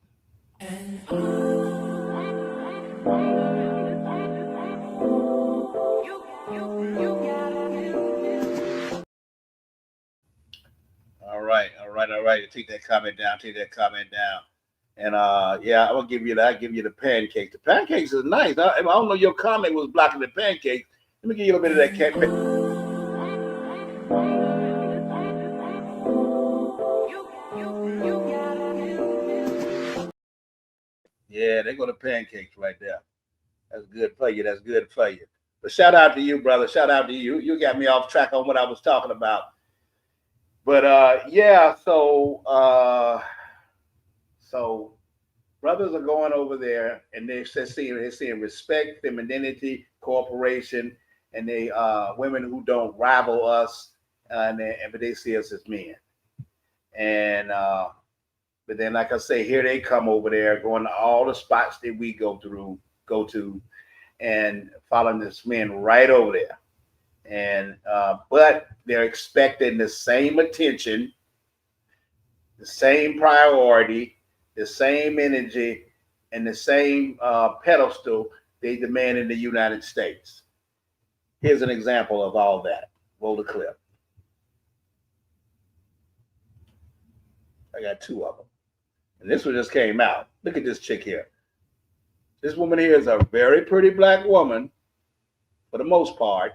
Speaker 1: All right. Take that comment down. And I'm gonna give you that. I give you the pancakes. The pancakes is nice. I don't know your comment was blocking the pancakes. Let me give you a little bit of that cake. Yeah, they go to pancakes right there. That's good for you. But shout out to you, brother. Shout out to you. You got me off track on what I was talking about. But so brothers are going over there and they're seeing respect, femininity, cooperation, and they women who don't rival us, but they see us as men. And but then, like I say, here they come over there, going to all the spots that we go to, and following this men right over there. And but they're expecting the same attention, the same priority, the same energy, and the same pedestal they demand in the United States. Here's an example of all that. Roll the clip. I got 2 of them. And this one just came out. Look at this chick here. This woman here is a very pretty black woman, for the most part.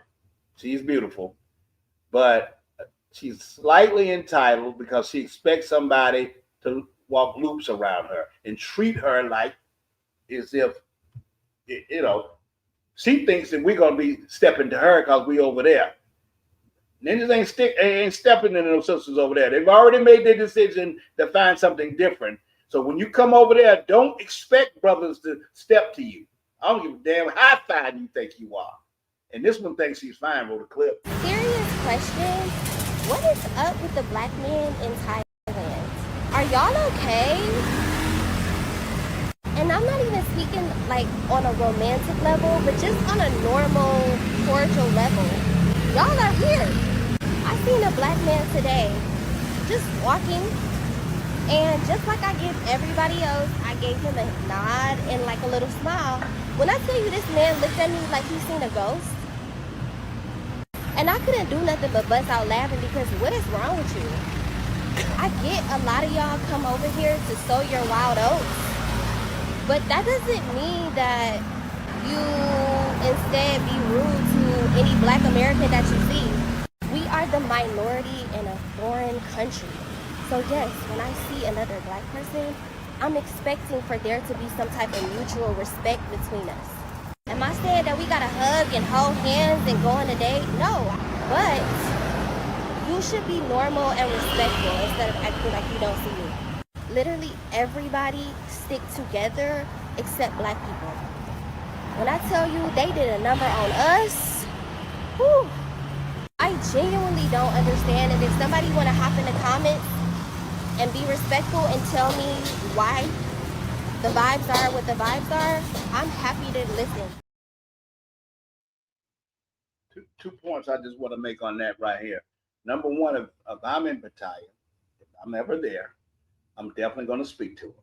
Speaker 1: She's beautiful, but she's slightly entitled because she expects somebody to walk loops around her and treat her like as if, she thinks that we're going to be stepping to her because we over there. Niggas ain't stepping into those sisters over there. They've already made their decision to find something different. So when you come over there, don't expect brothers to step to you. I don't give a damn how fine you think you are. And this one thinks she's fine. Roll the clip.
Speaker 15: Serious question. What is up with the black men in Thailand? Are y'all okay? And I'm not even speaking like on a romantic level, but just on a normal, cordial level. Y'all are here. I seen a black man today just walking, and just like I give everybody else, I gave him a nod and like a little smile. When I tell you this man looked at me like he seen a ghost, and I couldn't do nothing but bust out laughing because what is wrong with you? I get a lot of y'all come over here to sow your wild oats, But that doesn't mean that you instead be rude to any black American that you see. We are the minority in a foreign country. So yes, when I see another black person, I'm expecting for there to be some type of mutual respect between us. Am I saying that we gotta hug and hold hands and go on a date? No, but you should be normal and respectful instead of acting like you don't see me. Literally everybody stick together except black people. When I tell you they did a number on us, whew, I genuinely don't understand. And if somebody want to hop in the comments and be respectful and tell me why the vibes are what the vibes are, I'm happy to listen.
Speaker 1: Two points I just want to make on that right here. Number one, if I'm in battalion, if I'm ever there, I'm definitely going to speak to him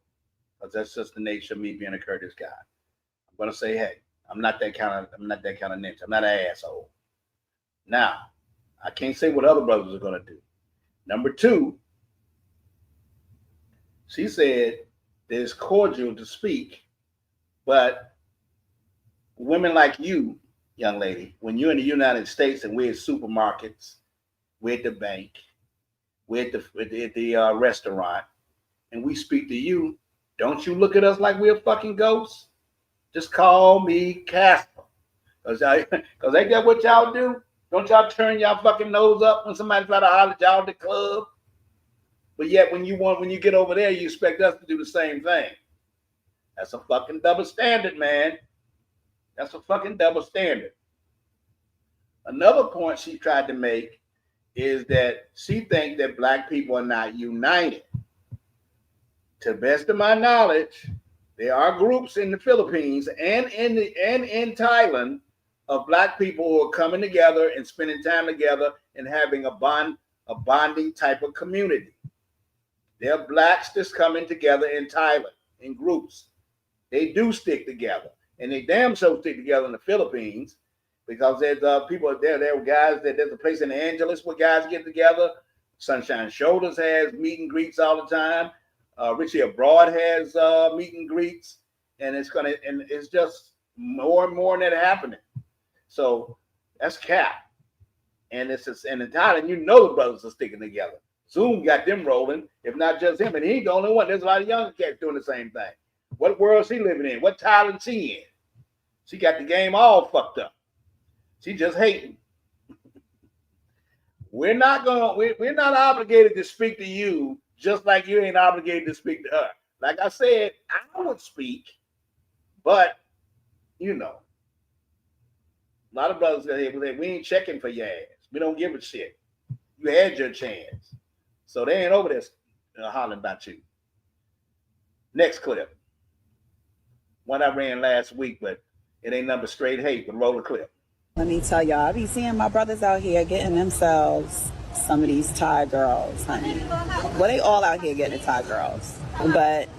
Speaker 1: because that's just the nature of me being a courteous guy. I'm going to say, hey, I'm not that kind of ninja. I'm not an asshole. Now, I can't say what other brothers are going to do. Number two, she said that it's cordial to speak, but women like you, young lady, when you're in the United States and we're at supermarkets, we're at the bank, we're at the restaurant, and we speak to you, don't you look at us like we're fucking ghosts? Just call me Casper. Because ain't that what y'all do? Don't y'all turn y'all fucking nose up when somebody try to holler at y'all at the club? But yet when you get over there, you expect us to do the same thing. That's a fucking double standard, man. That's a fucking double standard. Another point she tried to make is that she thinks that black people are not united. To the best of my knowledge, there are groups in the Philippines and in Thailand of black people who are coming together and spending time together and having a bonding type of community. There are blacks that's coming together in Thailand in groups. They do stick together, and they damn sure stick together in the Philippines because there's people there. There are guys there's a place in Angeles where guys get together. Sunshine Shoulders has meet and greets all the time. Richie Abroad has meet and greets, and it's just more and more that happening. So that's cap, and in Thailand, you know the brothers are sticking together. Zoom got them rolling, if not just him, and he ain't the only one. There's a lot of young cats doing the same thing. What world is he living in? What Thailand she in? She got the game all fucked up. She just hating. We're not obligated to speak to you just like you ain't obligated to speak to her. Like I said, I would speak, but you know, a lot of brothers say we ain't checking for your ass. We don't give a shit. You had your chance. So they ain't over there hollering about you. Next clip. One I ran last week, but it ain't nothing but straight hate, but roll the clip.
Speaker 16: Let me tell y'all, I be seeing my brothers out here getting themselves some of these Thai girls, honey. Well, they all out here getting the Thai girls. But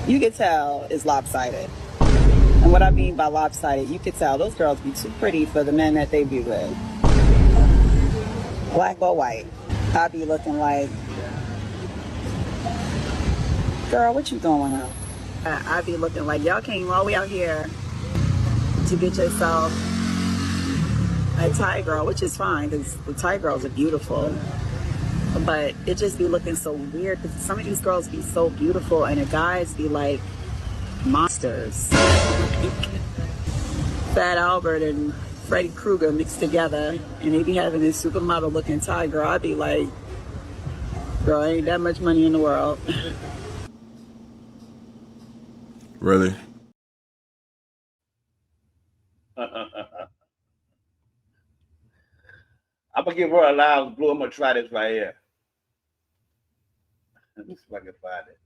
Speaker 16: you can tell it's lopsided. And what I mean by lopsided, you can tell those girls be too pretty for the men that they be with. Black or white. I be looking like, girl, what you doing up? I be looking like y'all came all the way out here to get yourself a Thai girl, which is fine because the Thai girls are beautiful. But it just be looking so weird because some of these girls be so beautiful and the guys be like monsters. Fat Albert and Freddy Krueger mixed together and they be having this supermodel looking Thai girl. I'd be like, girl, ain't that much money in the world.
Speaker 17: Really?
Speaker 1: I'm gonna give her a loud blue. I'm gonna try this right here. Let me see if I can find it.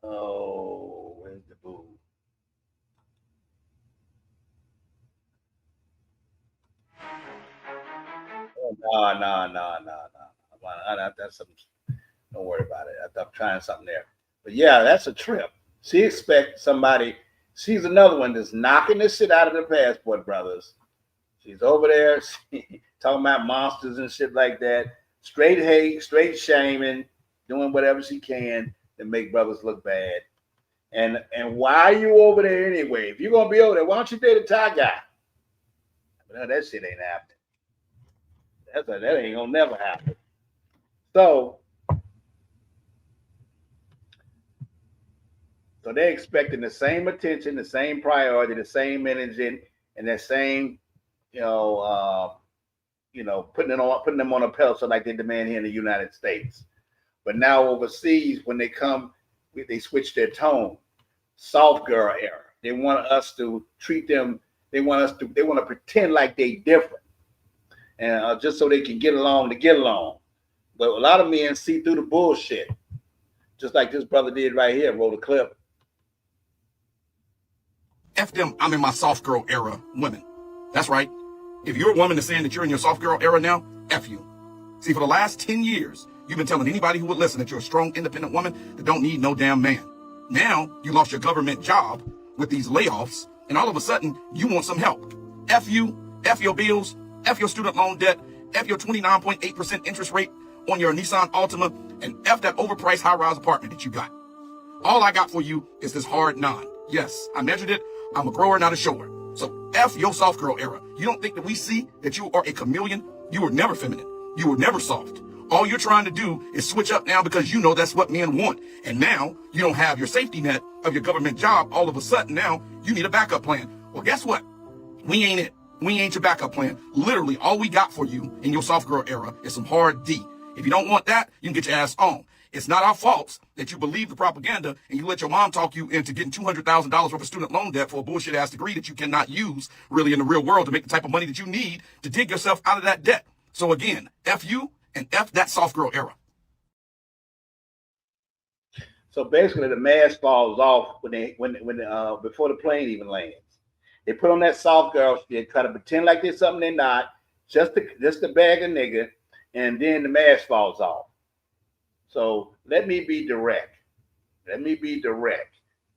Speaker 1: Oh, where's the boo? Oh, no. That's something. Don't worry about it. I'm trying something there. But yeah, that's a trip. She expects somebody. She's another one that's knocking this shit out of the passport, brothers. She's over there talking about monsters and shit like that. Straight hate, straight shaming, doing whatever she can to make brothers look bad. And why are you over there anyway? If you're gonna be over there, why don't you date a Thai guy? Well, that shit ain't happening. That ain't gonna never happen. So they're expecting the same attention, the same priority, the same energy, and the same, putting them on a pedestal like they demand here in the United States. But now overseas, when they come, they switch their tone. Soft girl era. They want us to treat them. They want to pretend like they different, and just so they can get along to get along. But a lot of men see through the bullshit, just like this brother did right here. Roll the clip.
Speaker 18: F them, I'm in my soft girl era women. That's right. If you're a woman that's saying that you're in your soft girl era now, F you. See, for the last 10 years, you've been telling anybody who would listen that you're a strong, independent woman that don't need no damn man. Now, you lost your government job with these layoffs, and all of a sudden, you want some help. F you, F your bills, F your student loan debt, F your 29.8% interest rate on your Nissan Altima, and F that overpriced high-rise apartment that you got. All I got for you is this hard 9. Yes, I measured it. I'm a grower, not a shower. So F your soft girl era. You don't think that we see that you are a chameleon? You were never feminine. You were never soft. All you're trying to do is switch up now because you know that's what men want. And now you don't have your safety net of your government job. All of a sudden now you need a backup plan. Well, guess what? We ain't it. We ain't your backup plan. Literally all we got for you in your soft girl era is some hard D. If you don't want that, you can get your ass on. It's not our fault that you believe the propaganda and you let your mom talk you into getting $200,000 worth of student loan debt for a bullshit ass degree that you cannot use really in the real world to make the type of money that you need to dig yourself out of that debt. So again, F you and F that soft girl era.
Speaker 1: So basically, the mask falls off when before the plane even lands. They put on that soft girl shit, try to pretend like they're something they're not, just to bag a nigga, and then the mask falls off. So let me be direct.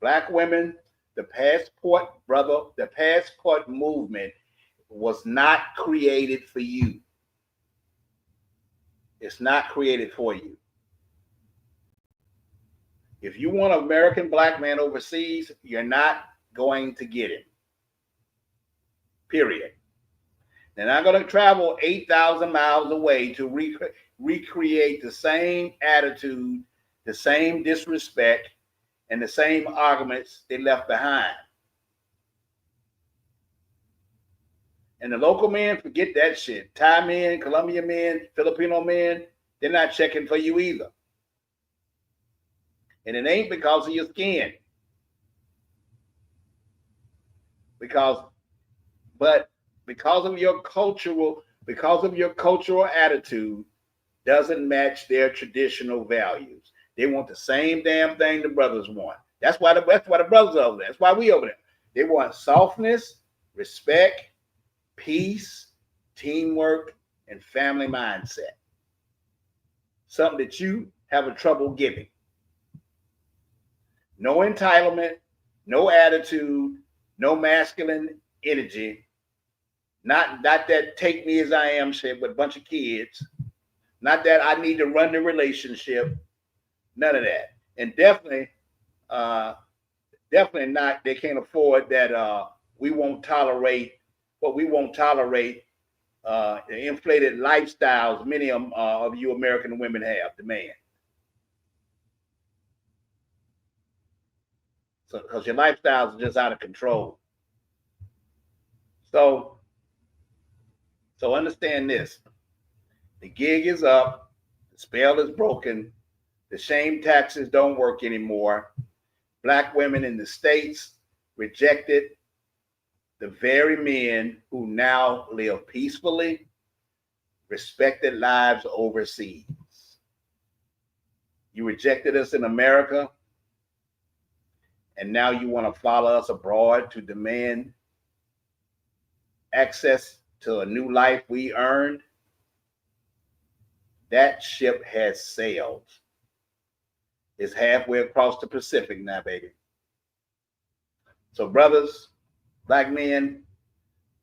Speaker 1: Black women, the passport movement was not created for you. It's not created for you. If you want an American black man overseas, you're not going to get him. Period. They're not going to travel 8,000 miles away to recreate the same attitude, the same disrespect, and the same arguments they left behind. And the local men, forget that shit. Thai men, Colombian men, Filipino men, they're not checking for you either. And it ain't because of your skin. But because of your cultural attitude doesn't match their traditional values. They want the same damn thing the brothers want. That's why the brothers are over there. That's why we over there. They want softness, respect, peace, teamwork, and family mindset. Something that you have a trouble giving. No entitlement, no attitude, no masculine energy. Not that take me as I am shit with a bunch of kids. Not that I need to run the relationship. None of that. And definitely not, they can't afford that we won't tolerate the inflated lifestyles many of you American women have demand. So because your lifestyles are just out of control. So understand this. The gig is up. The spell is broken. The shame taxes don't work anymore. Black women in the States rejected the very men who now live peacefully, respected lives overseas. You rejected us in America, and now you want to follow us abroad to demand access to a new life we earned. That ship has sailed. It's halfway across the Pacific now, baby. So brothers, black men,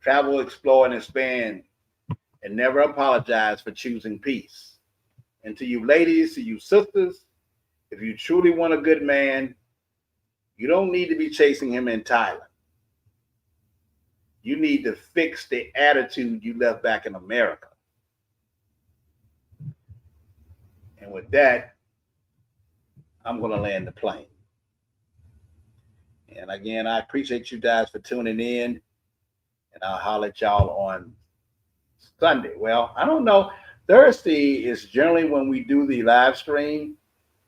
Speaker 1: travel, explore, and expand, and never apologize for choosing peace. And to you ladies, to you sisters, if you truly want a good man, You don't need to be chasing him in Thailand. You need to fix the attitude you left back in America. And with that, I'm going to land the plane. And again, I appreciate you guys for tuning in. And I'll holler at y'all on Sunday. Well, I don't know. Thursday is generally when we do the live stream,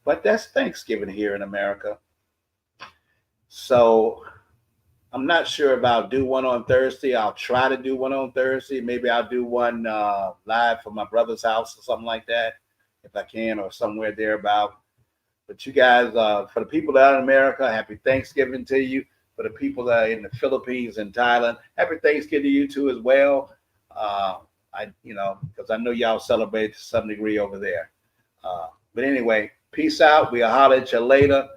Speaker 1: but that's Thanksgiving here in America. So I'm not sure if I'll do one on Thursday. I'll try to do one on Thursday. Maybe I'll do one live from my brother's house or something like that, if I can, or somewhere thereabout. But you guys, for the people that are in America, happy Thanksgiving to you. For the people that are in the Philippines and Thailand, happy Thanksgiving to you too as well. Because I know y'all celebrate to some degree over there. But anyway, peace out. We'll holler at you later,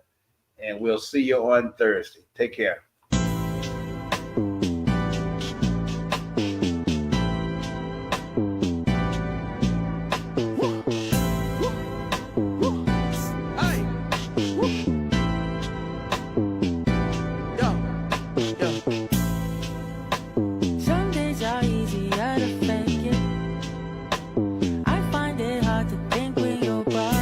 Speaker 1: and we'll see you on Thursday. Take care.
Speaker 19: Bye.